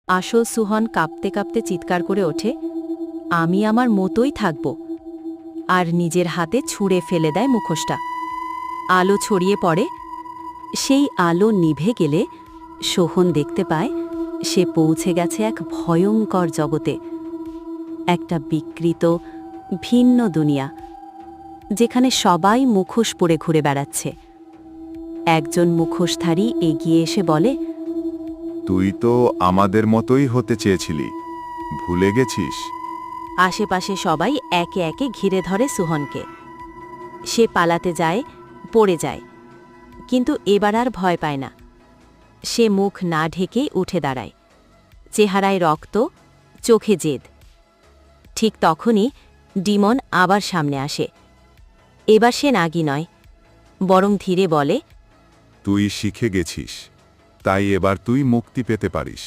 আসল সুহন কাঁপতে কাঁপতে চিৎকার করে ওঠে, আমি আমার মতোই থাকব, আর নিজের হাতে ছুঁড়ে ফেলে দেয় মুখোশটা। আলো ছড়িয়ে পড়ে। সেই আলো নিভে গেলে সোহন দেখতে পায় সে পৌঁছে গেছে এক ভয়ঙ্কর জগতে, একটা বিকৃত ভিন্ন দুনিয়া, যেখানে সবাই মুখোশ পরে ঘুরে বেড়াচ্ছে। একজন মুখোশধারী এগিয়ে এসে বলে, তুই তো আমাদের মতোই হতে চেয়েছিলি, ভুলে গেছিস? আশেপাশে সবাই একে একে ঘিরে ধরে সুহনকে। সে পালাতে যায়, পড়ে যায়, কিন্তু এবার আর ভয় পায় না। সে মুখ না ঢেকেই উঠে দাঁড়ায়, চেহারায় রক্ত, চোখে জেদ। ঠিক তখনই ডিমন আবার সামনে আসে। এবার সে নাগী নয়, বরং ধীরে বলে, তুই শিখে গেছিস, তাই এবার তুই মুক্তি পেতে পারিস।